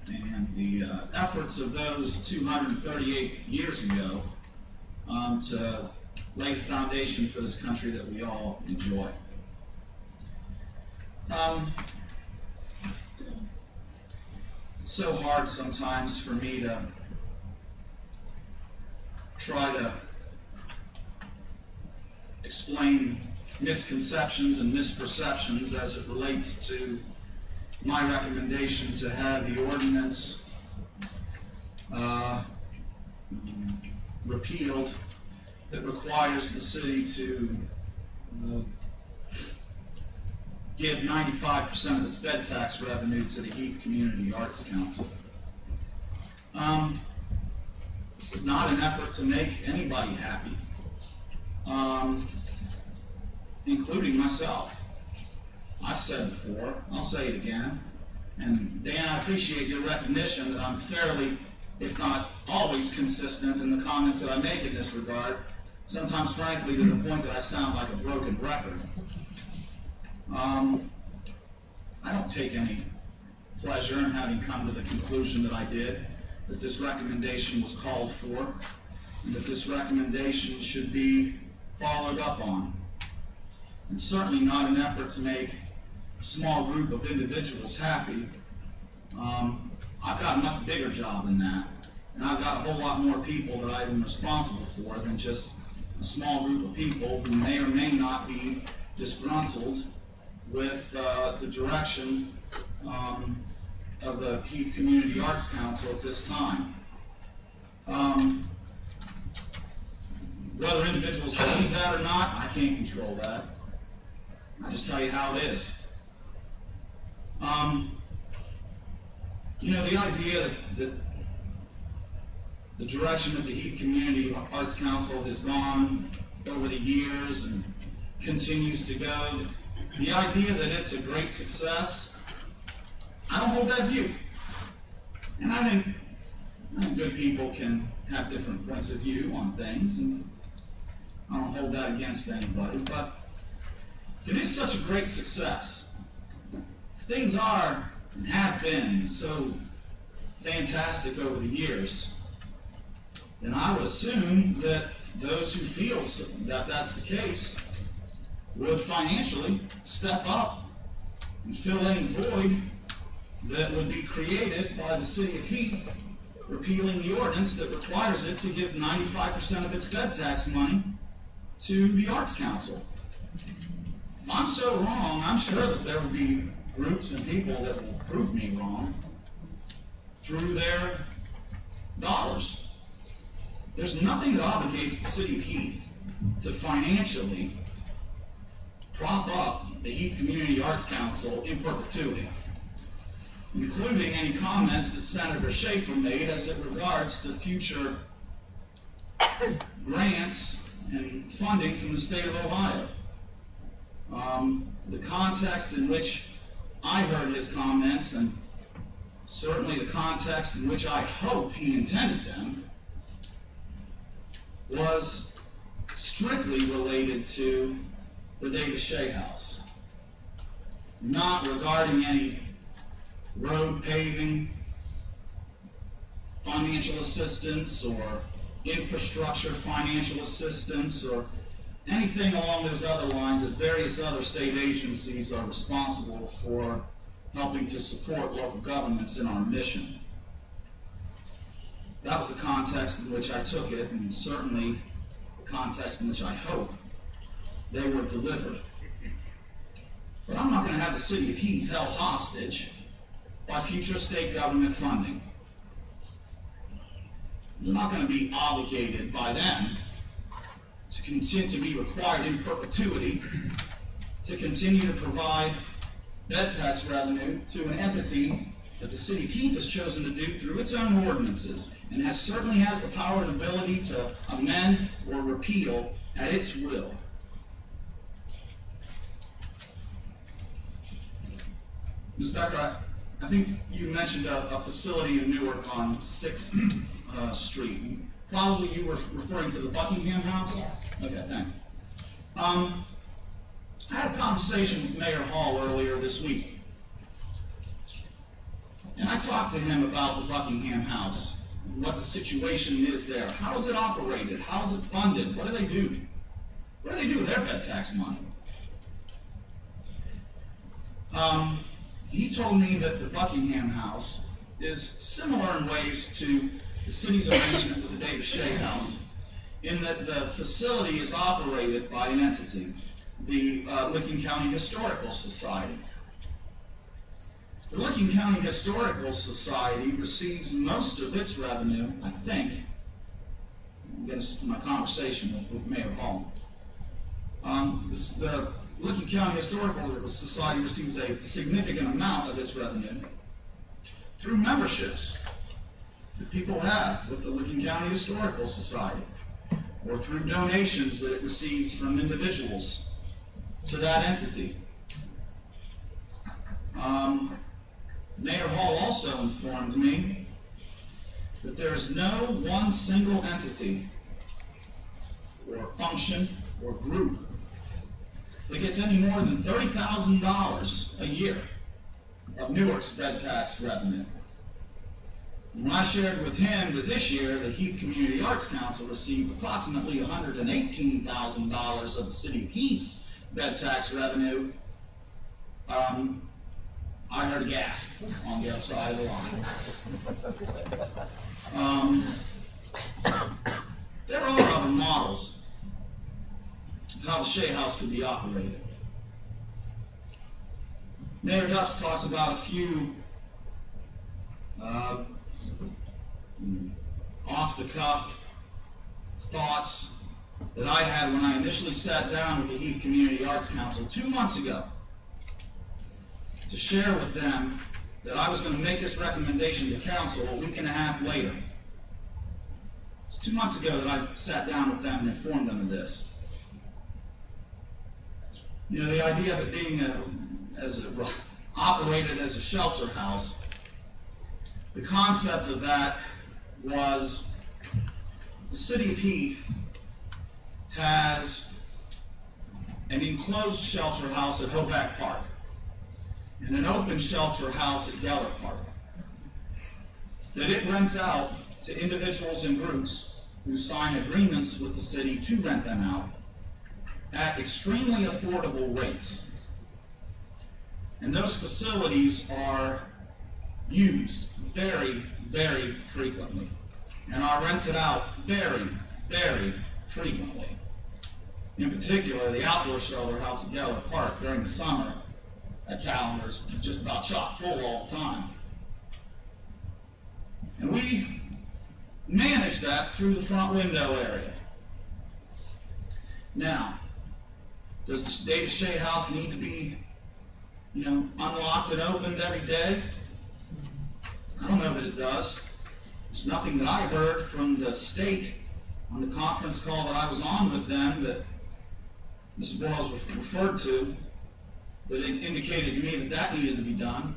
and the efforts of those 238 years ago to lay the foundation for this country that we all enjoy. It's so hard sometimes for me to try to explain misconceptions and misperceptions as it relates to my recommendation to have the ordinance repealed that requires the city to give 95% of its bed tax revenue to the Heath Community Arts Council. This is not an effort to make anybody happy, including myself. I've said before, I'll say it again, and Dan, I appreciate your recognition that I'm fairly, if not always, consistent in the comments that I make in this regard, sometimes frankly to the point that I sound like a broken record. I don't take any pleasure in having come to the conclusion that I did, that this recommendation was called for, and that this recommendation should be followed up on. And certainly not an effort to make a small group of individuals happy. I've got a much bigger job than that. And I've got a whole lot more people that I'm responsible for than just a small group of people who may or may not be disgruntled with the direction of the Heath Community Arts Council at this time. Whether individuals believe that or not, I can't control that. I just tell you how it is. You know, the idea that the direction that the Heath Community Arts Council has gone over the years and continues to go, the idea that it's a great success, I don't hold that view. And I think good people can have different points of view on things, and I don't hold that against anybody, but it is such a great success. Things are and have been so fantastic over the years, and I would assume that those who feel that that's the case would financially step up and fill any void that would be created by the city of Heath repealing the ordinance that requires it to give 95% of its bed tax money to the Arts Council. If I'm so wrong, I'm sure that there will be groups and people that will prove me wrong through their dollars. There's nothing that obligates the city of Heath to financially prop up the Heath Community Arts Council in perpetuity, including any comments that Senator Schaefer made as it regards to future grants and funding from the state of Ohio. The context in which I heard his comments, and certainly the context in which I hope he intended them, was strictly related to the David Shea House, not regarding any road paving, financial assistance, or infrastructure financial assistance, or anything along those other lines that various other state agencies are responsible for helping to support local governments in our mission. That was the context in which I took it, and certainly the context in which I hope they were delivered. But I'm not going to have the city of Heath held hostage by future state government funding. We're not going to be obligated by them to continue to be required in perpetuity to continue to provide bed tax revenue to an entity that the city of Heath has chosen to do through its own ordinances, and certainly has the power and ability to amend or repeal at its will. Ms. Becker, I think you mentioned a facility in Newark on 6th Street. Probably you were referring to the Buckingham House? Yes. Okay, thanks. I had a conversation with Mayor Hall earlier this week, and I talked to him about the Buckingham House, what the situation is there. How is it operated? How is it funded? What do they do? What do they do with their bed tax money? He told me that the Buckingham House is similar in ways to the city's arrangement with the David Shea House, in that the facility is operated by an entity, the Licking County Historical Society. The Licking County Historical Society receives most of its revenue, I think, again, this is from my conversation with Mayor Hall. The Licking County Historical Society receives a significant amount of its revenue through memberships that people have with the Licking County Historical Society, or through donations that it receives from individuals to that entity. Mayor Hall also informed me that there is no one single entity or function or group that gets any more than $30,000 a year of Newark's bed tax revenue. When I shared with him that this year the Heath Community Arts Council received approximately $118,000 of the city of Heath's bed tax revenue, I heard a gasp on the other side of the line. There are other models of how the Shea House could be operated. Mayor Duffs talks about a few off-the-cuff thoughts that I had when I initially sat down with the Heath Community Arts Council 2 months ago to share with them that I was going to make this recommendation to council a week and a half later. It's 2 months ago that I sat down with them and informed them of this. You know, the idea of it being operated as a shelter house, the concept of that was the city of Heath has an enclosed shelter house at Hoback Park and an open shelter house at Geller Park that it rents out to individuals and groups who sign agreements with the city to rent them out at extremely affordable rates. And those facilities are used very, very frequently and are rented out very, very frequently. In particular, the outdoor shelter house at Geller Park during the summer, that calendar is just about chock full all the time. And we manage that through the front window area. Now, does the David Shea House need to be, unlocked and opened every day? I don't know that it does. There's nothing that I heard from the state on the conference call that I was on with them that Mr. Boyles referred to that indicated to me that that needed to be done.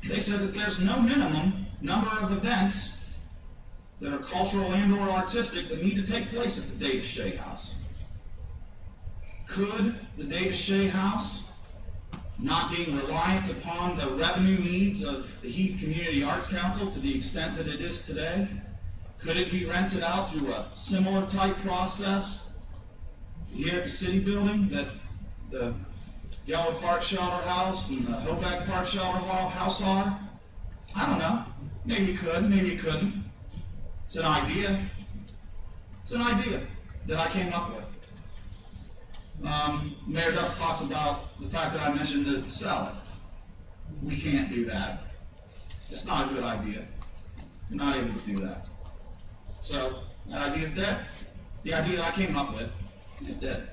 They said that there's no minimum number of events that are cultural and or artistic that need to take place at the Davis Shea House. Could the Davis Shea House, not being reliant upon the revenue needs of the Heath Community Arts Council to the extent that it is today, could it be rented out through a similar type process here at the city building that the Geller Park Shelter House and the Hoback Park Shelter House are? I don't know. Maybe it could, maybe it couldn't. It's an idea. It's an idea that I came up with. Mayor Duffs talks about the fact that I mentioned to sell it. We can't do that. It's not a good idea. We're not able to do that. So, that idea is dead. The idea that I came up with is dead.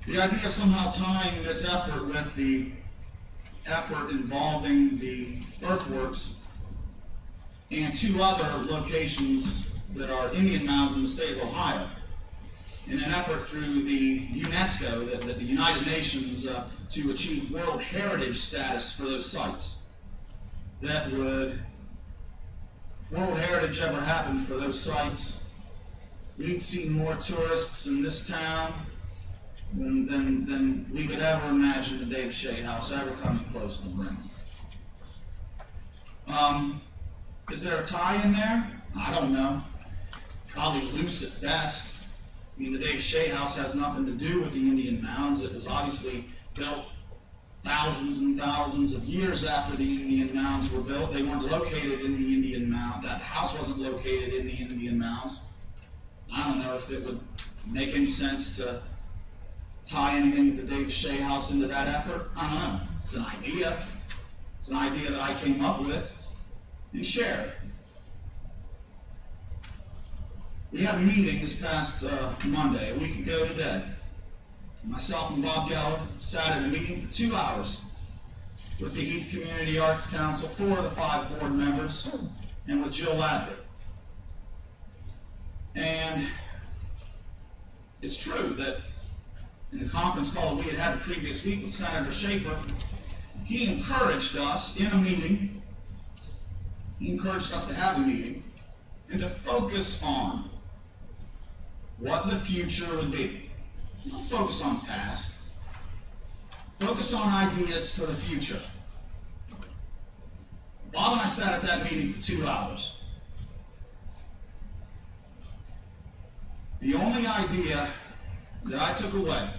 The idea of somehow tying this effort with the effort involving the earthworks and 2 other locations that are Indian mounds in the state of Ohio, in an effort through the UNESCO, the United Nations, to achieve World Heritage status for those sites. That would, if World Heritage ever happened for those sites, we'd see more tourists in this town than we could ever imagine the David Shea House ever coming close to bringing. Is there a tie in there? I don't know. Probably loose at best. I mean, the David Shea House has nothing to do with the Indian mounds. It was obviously built thousands and thousands of years after the Indian mounds were built. They weren't located in the Indian mound. That house wasn't located in the Indian mounds. I don't know if it would make any sense to tie anything with the David Shea House into that effort. I don't know. It's an idea. It's an idea that I came up with and shared. We had a meeting this past Monday, a week ago today. Myself and Bob Geller sat in a meeting for 2 hours with the Heath Community Arts Council, 4 of the 5 board members, and with Jill Ladrick. And it's true that in the conference call we had had the previous week with Senator Schaefer, he encouraged us in a meeting, he encouraged us to have a meeting, and to focus on what the future would be. Don't focus on past. Focus on ideas for the future. Bob and I sat at that meeting for 2 hours. The only idea that I took away,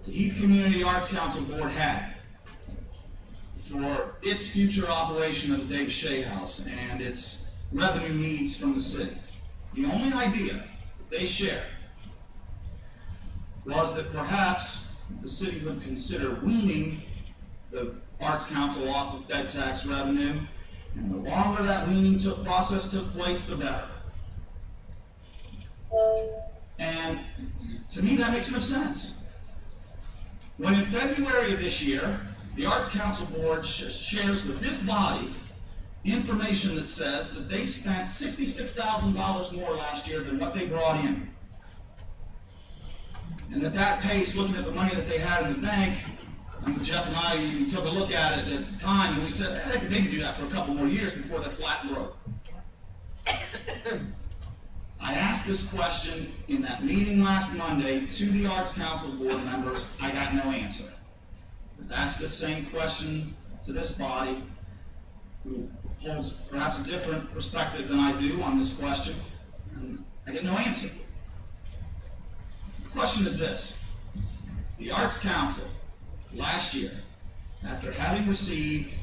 the Heath Community Arts Council Board had, for its future operation of the Dave Shea House and its revenue needs from the city. The only idea they shared was that perhaps the city would consider weaning the Arts Council off of bed tax revenue, and the longer that weaning process took place, the better. And to me, that makes no sense. When in February of this year, the Arts Council Board shares with this body information that says that they spent $66,000 more last year than what they brought in. And at that pace, looking at the money that they had in the bank, Jeff and I even took a look at it at the time, and we said, they could maybe do that for a couple more years before they're flat and broke. I asked this question in that meeting last Monday to the Arts Council Board members. I got no answer. I asked the same question to this body, who holds perhaps a different perspective than I do on this question, and I get no answer. The question is this: the Arts Council last year, after having received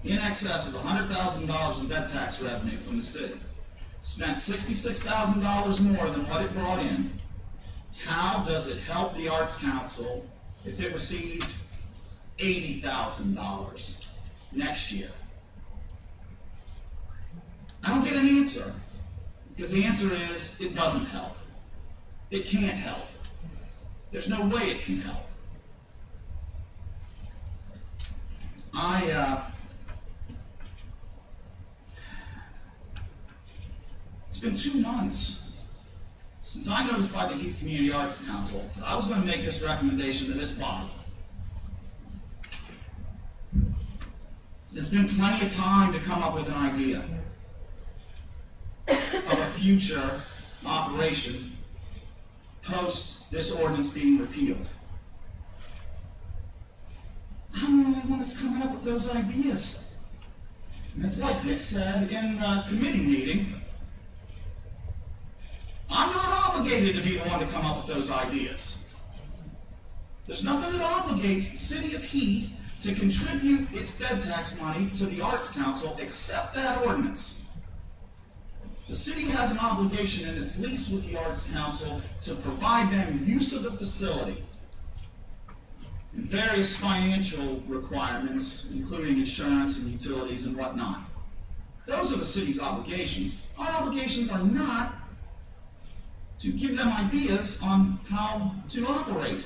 in excess of $100,000 in bed tax revenue from the city, spent $66,000 more than what it brought in. How does it help the Arts Council if it received $80,000 next year? I don't get an answer, because the answer is it doesn't help. It can't help. There's no way it can help. It's been 2 months since I notified the Heath Community Arts Council that I was going to make this recommendation to this body. There's been plenty of time to come up with an idea of a future operation post this ordinance being repealed. I'm the only one that's coming up with those ideas. And it's like Dick said in a committee meeting, I'm not obligated to be the one to come up with those ideas. There's nothing that obligates the city of Heath to contribute its bed tax money to the Arts Council except that ordinance. The city has an obligation in its lease with the Arts Council to provide them use of the facility and various financial requirements, including insurance and utilities and whatnot. Those are the city's obligations. Our obligations are not to give them ideas on how to operate.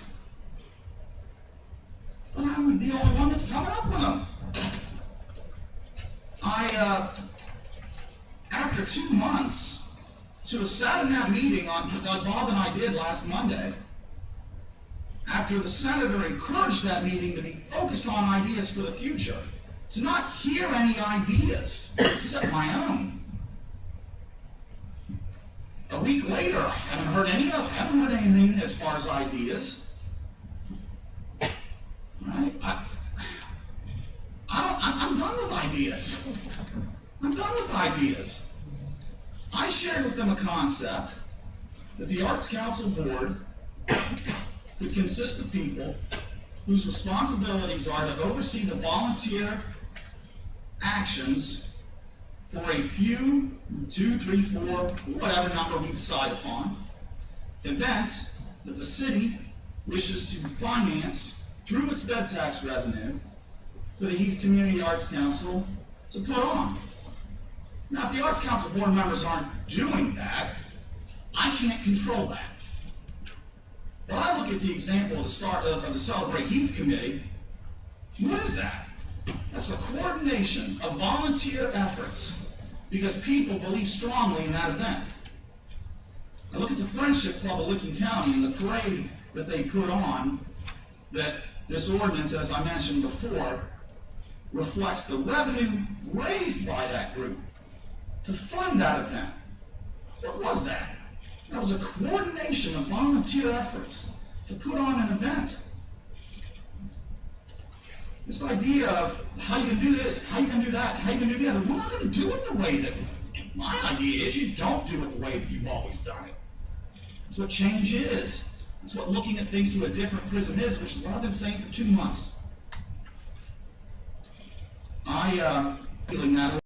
But I'm the only one that's coming up with them. After 2 months, to have sat in that meeting like Bob and I did last Monday, after the senator encouraged that meeting to be focused on ideas for the future, to not hear any ideas except my own. A week later, I haven't heard anything as far as ideas. Right? I'm done with ideas. I'm done with ideas. I shared with them a concept that the Arts Council Board could consist of people whose responsibilities are to oversee the volunteer actions for a few, 2, 3, 4, whatever number we decide upon, events that the city wishes to finance through its bed tax revenue for the Heath Community Arts Council to put on. Now, if the Arts Council board members aren't doing that, I can't control that. But I look at the example of the Celebrate Heath Committee. What is that? That's a coordination of volunteer efforts because people believe strongly in that event. I look at the Friendship Club of Licking County and the parade that they put on, that this ordinance, as I mentioned before, reflects the revenue raised by that group to fund that event. What was that? That was a coordination of volunteer efforts to put on an event. This idea of how you can do this, how you can do that, how you can do the other, we're not going to do it the way that, my idea is you don't do it the way that you've always done it. That's what change is. That's what looking at things through a different prism is, which is what I've been saying for 2 months. feeling that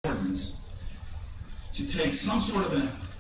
ordinance to take some sort of